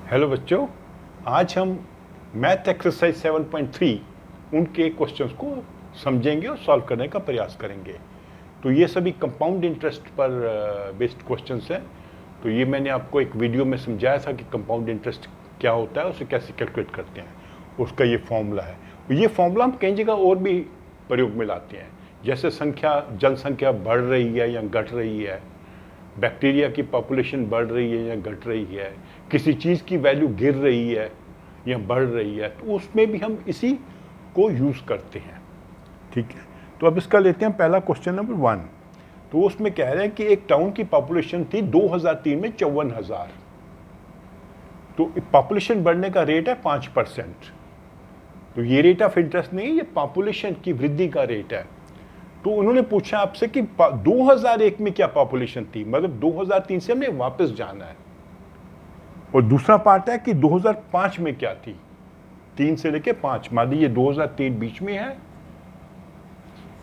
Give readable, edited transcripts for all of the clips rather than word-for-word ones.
Hello बच्चों, आज हम मैथ एक्सरसाइज 7.3 उनके क्वेश्चंस को समझेंगे और सॉल्व करने का प्रयास करेंगे। तो ये सभी कंपाउंड इंटरेस्ट पर बेस्ड क्वेश्चंस हैं। तो ये मैंने आपको एक वीडियो में समझाया था कि कंपाउंड इंटरेस्ट क्या होता है, उसे कैसे कैलकुलेट करते हैं, उसका ये फॉर्मूला है। ये फॉर्मूला हम कई जगह और भी प्रयोग में लाते हैं, जैसे जनसंख्या बढ़ रही है या घट रही है, बैक्टीरिया की पॉपुलेशन बढ़ रही है या घट रही है, किसी चीज़ की वैल्यू गिर रही है या बढ़ रही है, तो उसमें भी हम इसी को यूज़ करते हैं। ठीक है, तो अब इसका लेते हैं पहला क्वेश्चन नंबर 1। तो उसमें कह रहे हैं कि एक टाउन की पॉपुलेशन थी 2003 में 54,000। तो पॉपुलेशन बढ़ने का रेट है 5%। तो ये रेट ऑफ इंटरेस्ट नहीं, ये पॉपुलेशन की वृद्धि का रेट है। तो उन्होंने पूछा आपसे कि 2001 में क्या पॉपुलेशन थी, मतलब 2003 से हमने वापस जाना है। और दूसरा पार्ट है कि 2005 में क्या थी, 3 से लेके 5, मान लीजिए 2003 बीच में है,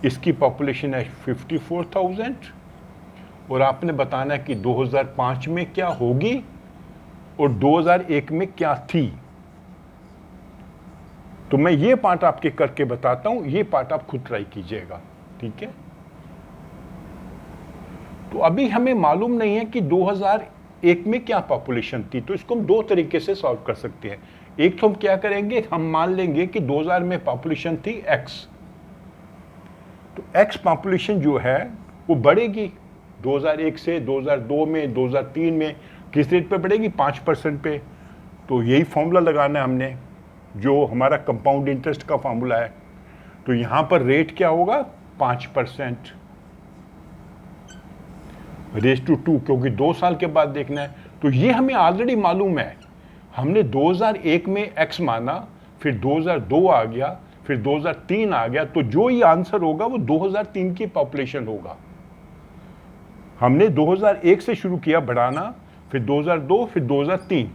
इसकी पॉपुलेशन है 54,000 और आपने बताना है कि 2005 में क्या होगी और 2001 में क्या थी। तो मैं ये पार्ट आपके करके बताता हूं, ये पार्ट आप खुद ट्राई कीजिएगा। ठीक है, तो अभी हमें मालूम नहीं है कि 2001 में क्या पॉपुलेशन थी, तो इसको हम दो तरीके से सॉल्व कर सकते हैं। एक तो हम क्या करेंगे, हम मान लेंगे कि 2000 में पॉपुलेशन थी x, तो x पॉपुलेशन जो है वो बढ़ेगी 2001 से 2002 में, 2003 में किस रेट पे बढ़ेगी, 5% पे। तो यही फॉर्मूला लगाना है हमने, जो हमारा कंपाउंड इंटरेस्ट का फॉर्मूला है। तो यहां पर रेट क्या होगा, 5% रेज टू 2, क्योंकि 2 साल के बाद देखना है। तो ये हमें ऑलरेडी मालूम है, हमने 2001 में x माना, फिर 2002 आ गया, फिर 2003 आ गया, तो जो ये आंसर होगा वो 2003 की पॉपुलेशन होगा। हमने 2001 से शुरू किया बढ़ाना, फिर 2002, फिर 2003,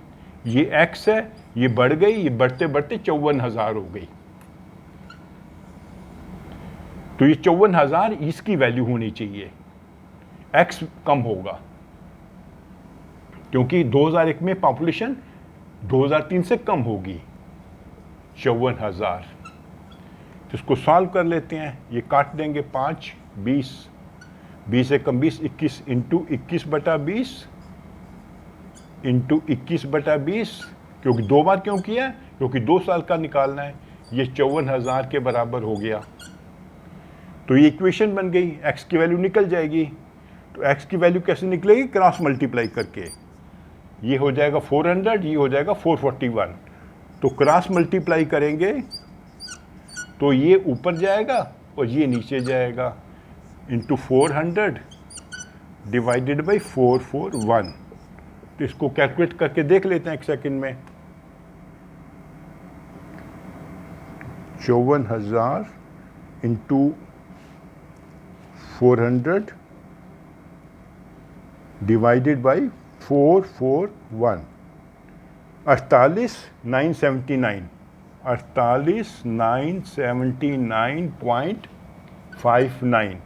ये x है, ये बढ़ गई, ये बढ़ते बढ़ते 54,000 हो गई। तो ये 54,000 इसकी वैल्यू होनी चाहिए, x कम होगा, क्योंकि 2001 में पॉपुलेशन 2003 से कम होगी, 54,000। तो इसको सॉल्व कर लेते हैं, ये काट देंगे 5, 20, 20 से कम 20, 21 इंटू 21/20 इंटू 21/20, क्योंकि 2 बार क्यों किया, क्योंकि 2 साल का निकालना है। ये 54,000 के बराबर हो गया। तो ये इक्वेशन बन गई, x की वैल्यू निकल जाएगी। तो x की वैल्यू कैसे निकलेगी, क्रॉस मल्टीप्लाई करके। ये हो जाएगा 400, ये हो जाएगा 441। तो क्रॉस मल्टीप्लाई करेंगे तो ये ऊपर जाएगा और ये नीचे जाएगा, इंटू 400 डिवाइडेड बाई 441। तो इसको कैलकुलेट करके देख लेते हैं एक सेकंड में। 54,000 इंटू 400 डिवाइडेड बाई 441, 48,979, 48,979.59।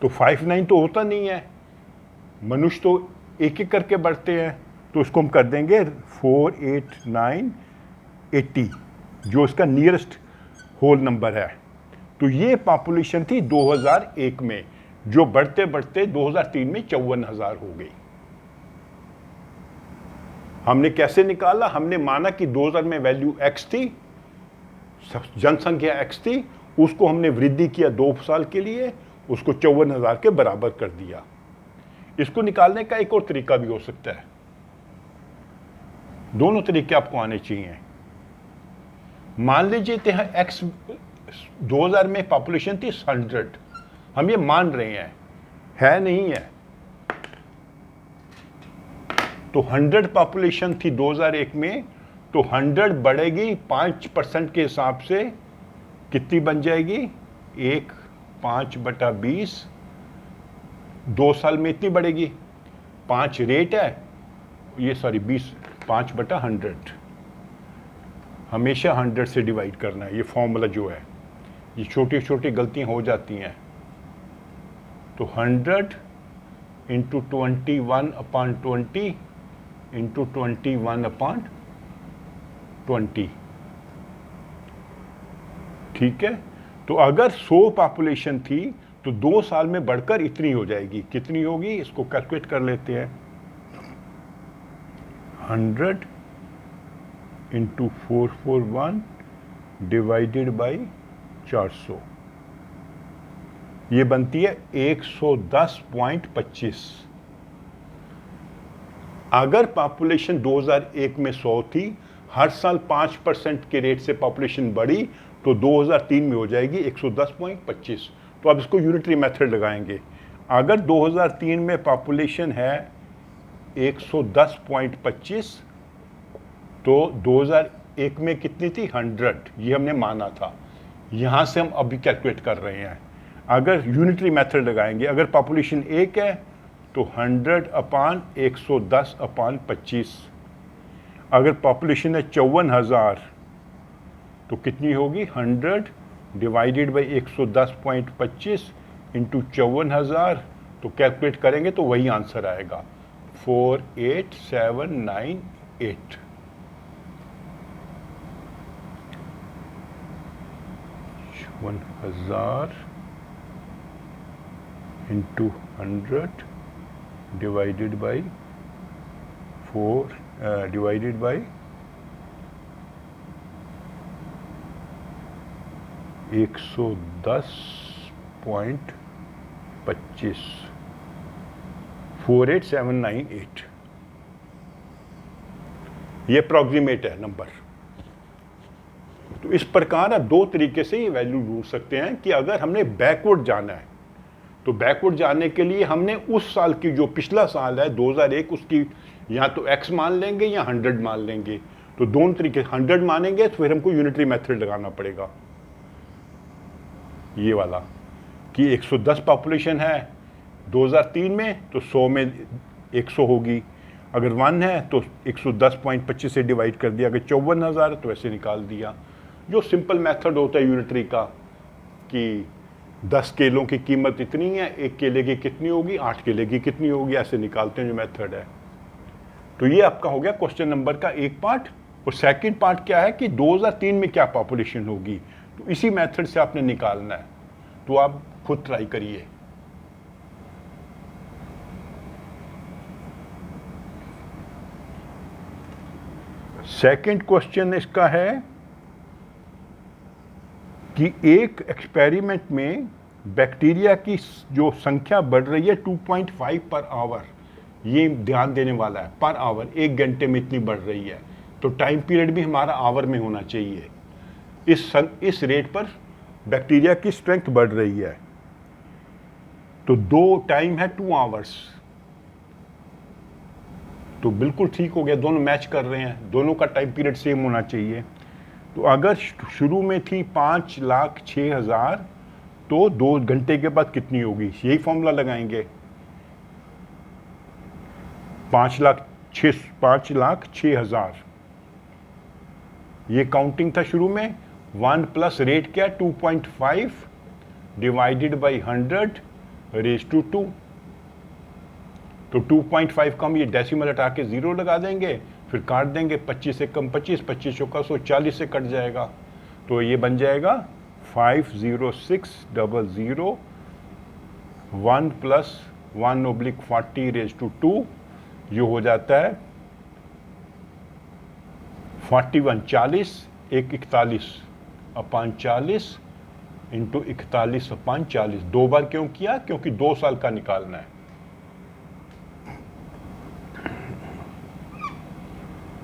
तो 59 तो होता नहीं है, मनुष्य तो एक एक करके बढ़ते हैं, तो उसको हम कर देंगे 48980, जो इसका नियरेस्ट होल नंबर है। तो ये पॉपुलेशन थी 2001 में, जो बढ़ते बढ़ते 2003 में 54,000 हो गई। हमने कैसे निकाला, हमने माना कि 2000 में वैल्यू x थी, जनसंख्या x थी, उसको हमने वृद्धि किया 2 साल के लिए, उसको 54,000 के बराबर कर दिया। इसको निकालने का एक और तरीका भी हो सकता है, दोनों तरीके आपको आने चाहिए। मान लीजिए x 2000 में पॉपुलेशन थी 100, हम ये मान रहे हैं, है नहीं है। तो 100 पॉपुलेशन थी 2001 में, तो 100 बढ़ेगी 5% के हिसाब से, कितनी बन जाएगी, 1 5/20, 2 साल में इतनी बढ़ेगी। 5 रेट है, ये सॉरी 20, 5/100, हमेशा 100 से डिवाइड करना है। ये फॉर्मूला जो है, ये छोटी छोटी गलतियां हो जाती हैं। तो 100 इंटू 21/20 इंटू 21/20 20। ठीक है, तो अगर 100 पॉपुलेशन थी तो 2 साल में बढ़कर इतनी हो जाएगी। कितनी होगी इसको कैलकुलेट कर लेते हैं। 100 इंटू 441 डिवाइडेड बाई 400, ये बनती है 110.25। अगर पॉपुलेशन 2001 में 100 थी, हर साल 5% के रेट से पॉपुलेशन बढ़ी तो 2003 में हो जाएगी 110.25। तो अब इसको यूनिटरी मेथड लगाएंगे। अगर 2003 में पॉपुलेशन है 110.25 तो 2001 में कितनी थी 100, ये हमने माना था। यहाँ से हम अभी कैलकुलेट कर रहे हैं। अगर यूनिटरी मेथड लगाएंगे, अगर पॉपुलेशन 1 है तो 100/110/25। अगर पॉपुलेशन है 54,000 तो कितनी होगी 100 डिवाइडेड बाई 110.25 इंटू 54,000। तो कैलकुलेट करेंगे तो वही आंसर आएगा 48798। One 1000 into 100 divided by 4 divided by 110.25, 48798। ये अप्रॉक्सीमेट है नंबर। तो इस प्रकार आप दो तरीके से ये वैल्यू ढूंढ सकते हैं कि अगर हमने बैकवर्ड जाना है तो बैकवर्ड जाने के लिए हमने उस साल की, जो पिछला साल है 2001, उसकी या तो x मान लेंगे या 100 मान लेंगे। तो दोनों तरीके, 100 मानेंगे तो फिर हमको यूनिटरी मेथड लगाना पड़ेगा, ये वाला कि 110 पॉपुलेशन है 2003 में तो 100 में 100 होगी। अगर 1 है तो 110.25 से डिवाइड कर दिया। अगर 54,000 है तो ऐसे निकाल दिया। जो सिंपल मेथड होता है यूनिटरी का कि 10 केलों की कीमत इतनी है, 1 केले की कितनी होगी, 8 केले की कितनी होगी, ऐसे निकालते हैं जो मेथड है। तो ये आपका हो गया क्वेश्चन नंबर का एक पार्ट। और सेकंड पार्ट क्या है कि 2003 में क्या पॉपुलेशन होगी, तो इसी मेथड से आपने निकालना है। तो आप खुद ट्राई करिए। सेकंड क्वेश्चन इसका है कि एक एक्सपेरिमेंट में बैक्टीरिया की जो संख्या बढ़ रही है 2.5 पर आवर, ये ध्यान देने वाला है, पर आवर, 1 घंटे में इतनी बढ़ रही है, तो टाइम पीरियड भी हमारा आवर में होना चाहिए। इस रेट पर बैक्टीरिया की स्ट्रेंथ बढ़ रही है, तो दो टाइम है 2 आवर्स, तो बिल्कुल ठीक हो गया, दोनों मैच कर रहे हैं, दोनों का टाइम पीरियड सेम होना चाहिए। तो अगर शुरू में थी 5,06,000 तो 2 घंटे के बाद कितनी होगी, यही फॉर्मूला लगाएंगे। 5,06,000 ये काउंटिंग था शुरू में। 1 प्लस रेट क्या 2.5 डिवाइडेड बाई 100 रेज टू 2। तो 2.5 कम, ये डेसिमल हटा के 0 लगा देंगे, फिर काट देंगे। 25 से कम 25, 25 चौका 100, 40 से कट जाएगा। तो ये बन जाएगा 50600 1 प्लस 1/40 रेज टू 2, ये हो जाता है 41, 40, 41/40 इंटू 41/40। 2 बार क्यों किया, क्योंकि 2 साल का निकालना है।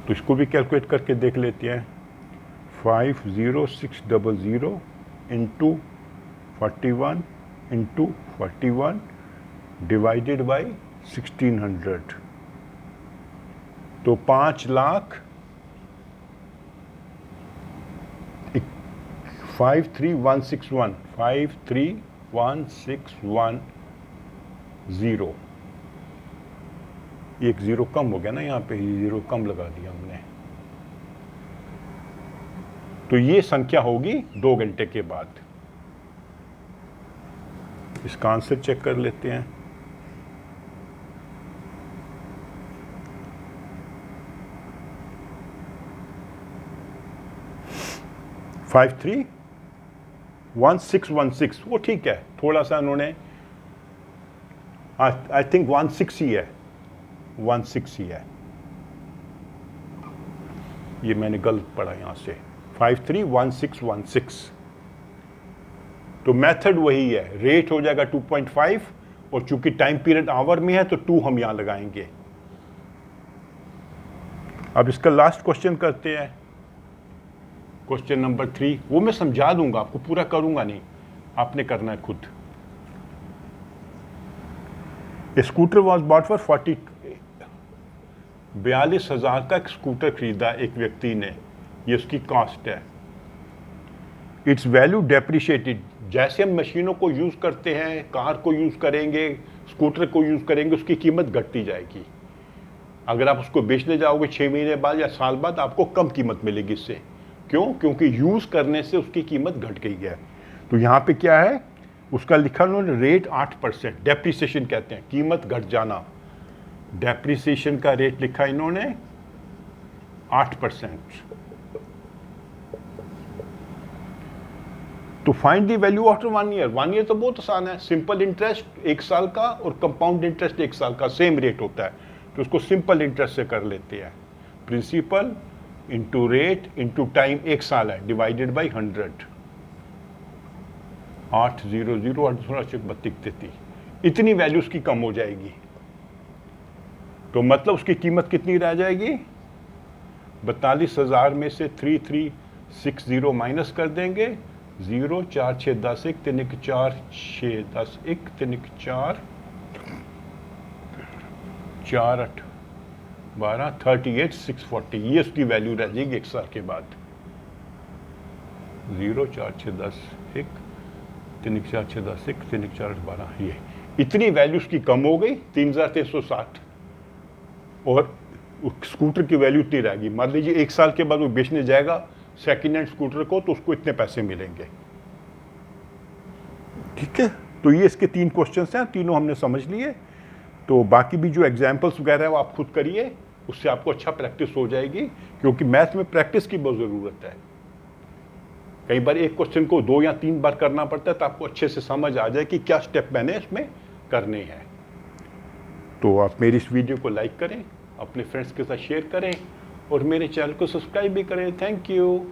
तो इसको भी कैलकुलेट करके देख लेते हैं। 50600 इंटू 41 इंटू 41 डिवाइडेड बाई 1600, तो 5,3161 53161 एक 0 कम हो गया ना, यहाँ पे 0 कम लगा दिया हमने। तो ये संख्या होगी 2 घंटे के बाद। इसका आंसर चेक कर लेते हैं। 531616 वो ठीक है, थोड़ा सा उन्होंने आई थिंक 16 ही है, 16 ही है, ये मैंने गलत पढ़ा यहां से, 531616। तो मेथड वही है, रेट हो जाएगा 2.5 और चूंकि टाइम पीरियड आवर में है तो 2 हम यहां लगाएंगे। अब इसका लास्ट क्वेश्चन करते हैं, क्वेश्चन नंबर 3। वो मैं समझा दूंगा आपको, पूरा करूंगा नहीं, आपने करना है खुद। स्कूटर वॉज बॉट फॉर 42,000 का एक स्कूटर खरीदा एक व्यक्ति ने, ये उसकी कॉस्ट है। इट्स वैल्यू डेप्रिशिएटेड, जैसे हम मशीनों को यूज करते हैं, कार को यूज करेंगे, स्कूटर को यूज करेंगे, उसकी कीमत घटती जाएगी। अगर आप उसको बेचने जाओगे 6 महीने बाद या साल बाद, आपको कम कीमत मिलेगी इससे। क्यों? क्योंकि यूज करने से उसकी कीमत घट गई है। तो यहाँ पे क्या है, उसका लिखा उन्होंने रेट 8%, डेप्रिसिएशन कहते हैं, कीमत घट जाना। डेप्रिसिएशन का रेट लिखा इन्होंने 8%। तो find the value after 1 year. 1 year तो बहुत आसान है, सिंपल इंटरेस्ट 1 साल का और कंपाउंड इंटरेस्ट 1 साल का, सेम रेट होता है, तो उसको सिंपल इंटरेस्ट से कर लेते हैं। Principal into rate into time, 1 साल है, डिवाइडेड बाई 100, 800 इतनी वैल्यू उसकी कम हो जाएगी। तो मतलब उसकी कीमत कितनी रह जाएगी, 42,000 में से 3360 माइनस कर देंगे, 0 4 6 10 1 3 1 4 6 10 1 3 1 4 4 8 12 38,640, ये उसकी वैल्यू रह जाएगी 1 साल के बाद। 0 4 6 10 1 3 1 4 6 10 1 3 1 4 8 12, ये इतनी वैल्यू उसकी कम हो गई 3,360, और स्कूटर की वैल्यू इतनी रहेगी। मान लीजिए 1 साल के बाद वो बेचने जाएगा सेकेंड हैंड स्कूटर को, तो उसको इतने पैसे मिलेंगे। ठीक है, तो ये इसके 3 क्वेश्चंस हैं, तीनों हमने समझ लिए। तो बाकी भी जो एग्जाम्पल्स वगैरह है वो आप खुद करिए, उससे आपको अच्छा प्रैक्टिस हो जाएगी, क्योंकि मैथ में प्रैक्टिस की बहुत ज़रूरत है। कई बार एक क्वेश्चन को 2 या 3 बार करना पड़ता है, तो आपको अच्छे से समझ आ जाए कि क्या स्टेप मैंने इसमें करने हैं। तो आप मेरी इस वीडियो को लाइक करें, अपने फ्रेंड्स के साथ शेयर करें और मेरे चैनल को सब्सक्राइब भी करें। Thank you.